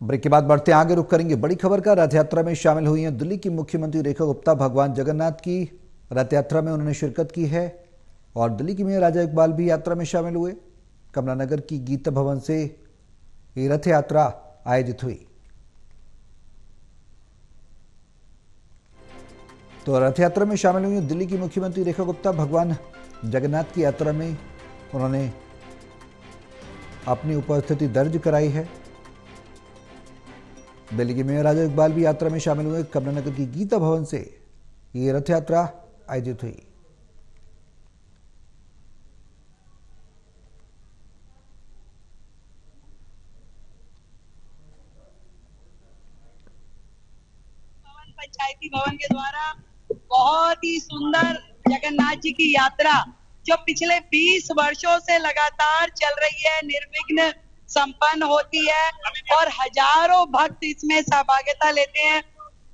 Break के बाद बढ़ते आगे, रुक करेंगे बड़ी खबर का। रथ यात्रा में शामिल हुई हैं दिल्ली की मुख्यमंत्री रेखा गुप्ता। भगवान जगन्नाथ की रथ यात्रा में उन्होंने शिरकत की है और दिल्ली की मेयर राजा इकबाल भी यात्रा में शामिल हुए। कमला नगर की गीता भवन से ये रथ यात्रा आयोजित हुई। तो रथ यात्रा में शामिल हुई दिल्ली की मुख्यमंत्री रेखा गुप्ता। भगवान जगन्नाथ की यात्रा में उन्होंने अपनी उपस्थिति दर्ज कराई है। दिल्ली के मेयर राजा इकबाल भी यात्रा में शामिल हुए। कमला नगर की गीता भवन से ये रथ यात्रा आयोजित हुई। पंचायती भवन के द्वारा बहुत ही सुंदर जगन्नाथ जी की यात्रा जो पिछले 20 वर्षों से लगातार चल रही है, निर्विघ्न संपन्न होती है और हजारों भक्त इसमें सहभागिता लेते हैं।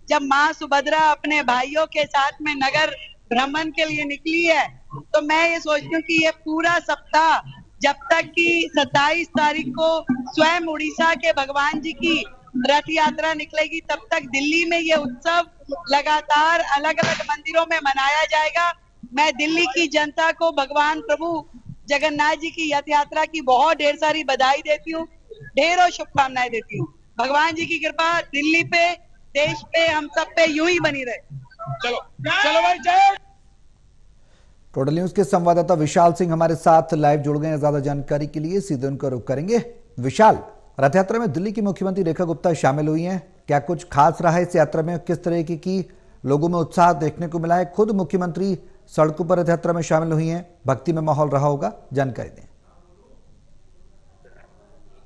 जब माँ सुभद्रा अपने भाइयों के साथ में नगर भ्रमण के लिए निकली है तो मैं ये सोचती हूँ कि ये पूरा सप्ताह, जब तक कि 27 तारीख को स्वयं उड़ीसा के भगवान जी की रथ यात्रा निकलेगी, तब तक दिल्ली में ये उत्सव लगातार अलग अलग मंदिरों में मनाया जाएगा। मैं दिल्ली की जनता को भगवान प्रभु जगन्नाथ जी की रथ यात्रा की बहुत ढेर सारी बधाई देती हूँ, ढेरों शुभकामनाएं देती हूँ। भगवान जी की कृपा दिल्ली पे, देश पे, हम सब पे यूं ही बनी रहे। चलो चलो भाई, जय। टोटल न्यूज के संवाददाता विशाल सिंह हमारे साथ लाइव जुड़ गए हैं। ज्यादा जानकारी के लिए सीधे उनका रुख करेंगे। विशाल, रथ यात्रा में दिल्ली की मुख्यमंत्री रेखा गुप्ता शामिल हुई हैं, क्या कुछ खास रहा है इस यात्रा में? किस तरह की लोगों में उत्साह देखने को मिला है? खुद मुख्यमंत्री सड़कों पर रथ यात्रा में शामिल हुई हैं, भक्ति में माहौल रहा होगा, जानकारी दें।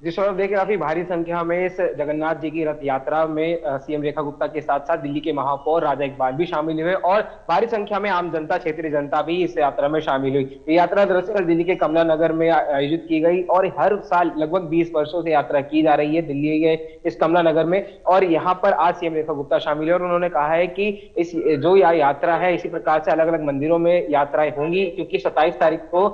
जी सौरभ, देखिए काफी भारी संख्या में इस जगन्नाथ जी की रथ यात्रा में सीएम रेखा गुप्ता के साथ साथ दिल्ली के महापौर राजा इकबाल भी शामिल हुए और भारी संख्या में आम जनता, क्षेत्रीय जनता भी इस यात्रा में शामिल हुई। ये यात्रा दरअसल दिल्ली के कमला नगर में आयोजित की गई और हर साल लगभग 20 वर्षों से यात्रा की जा रही है दिल्ली के इस कमला नगर में। और यहाँ पर आज सीएम रेखा गुप्ता शामिल है और उन्होंने कहा है कि इस जो यात्रा है इसी प्रकार से अलग अलग मंदिरों में यात्राएं होंगी, क्योंकि 27 तारीख को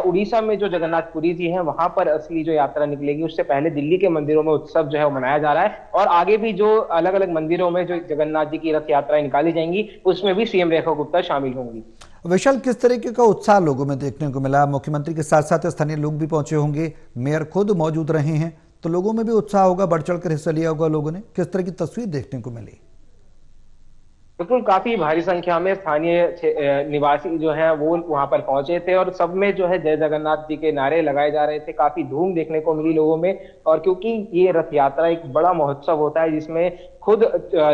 उड़ीसा में जो जगन्नाथपुरी जी है वहां पर असली जो यात्रा निकलेगी, उससे पहले दिल्ली के मंदिरों में उत्सव जो है वो मनाया जा रहा है और आगे भी जो अलग अलग मंदिरों में जो जगन्नाथ जी की रथ यात्राएं निकाली जाएंगी उसमें भी सीएम रेखा गुप्ता शामिल होंगी। विशाल, किस तरीके का उत्साह लोगों में देखने को मिला? मुख्यमंत्री के साथ साथ स्थानीय लोग भी पहुंचे होंगे, मेयर खुद मौजूद रहे हैं, तो लोगों में भी उत्साह होगा, बढ़ चढ़कर हिस्सा लिया होगा लोगों ने। किस तरह की तस्वीर देखने को मिली? बिल्कुल, काफी भारी संख्या में स्थानीय निवासी जो है वो वहां पर पहुंचे थे और सब में जो है जय जगन्नाथ जी के नारे लगाए जा रहे थे। काफी धूम देखने को मिली लोगों में और क्योंकि ये रथ यात्रा एक बड़ा महोत्सव होता है जिसमें खुद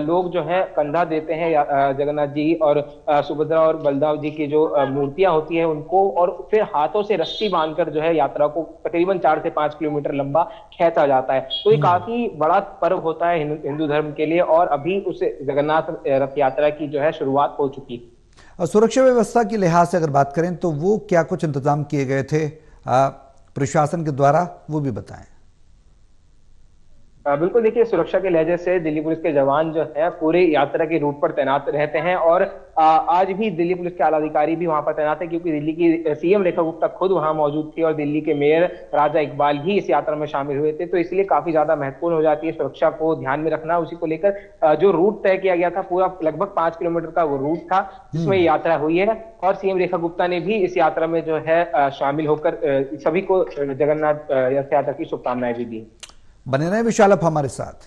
लोग जो है कंधा देते हैं जगन्नाथ जी और सुभद्रा और बलदाव जी की जो मूर्तियां होती है उनको, और फिर हाथों से रस्सी बांधकर जो है यात्रा को तकरीबन 4 से 5 किलोमीटर लंबा खींचा जाता है। तो ये काफी बड़ा पर्व होता है हिंदू धर्म के लिए और अभी उस जगन्नाथ रथ यात्रा की जो है शुरुआत हो चुकी है। सुरक्षा व्यवस्था की लिहाज से अगर बात करें तो वो क्या कुछ इंतजाम किए गए थे प्रशासन के द्वारा, वो भी बताएं। बिल्कुल, देखिए सुरक्षा के लहजे से दिल्ली पुलिस के जवान जो है पूरे यात्रा के रूट पर तैनात रहते हैं और आज भी दिल्ली पुलिस के आला अधिकारी भी वहां पर तैनात है, क्योंकि दिल्ली की सीएम रेखा गुप्ता खुद वहां मौजूद थी और दिल्ली के मेयर राजा इकबाल भी इस यात्रा में शामिल हुए थे। तो इसलिए काफी ज्यादा महत्वपूर्ण हो जाती है सुरक्षा को ध्यान में रखना। उसी को लेकर जो रूट तय किया गया था, पूरा लगभग 5 किलोमीटर का वो रूट था जिसमें यात्रा हुई है और सीएम रेखा गुप्ता ने भी इस यात्रा में जो है शामिल होकर सभी को जगन्नाथ रथ यात्रा की शुभकामनाएं भी दी। बने रहे विशाल आप हमारे साथ।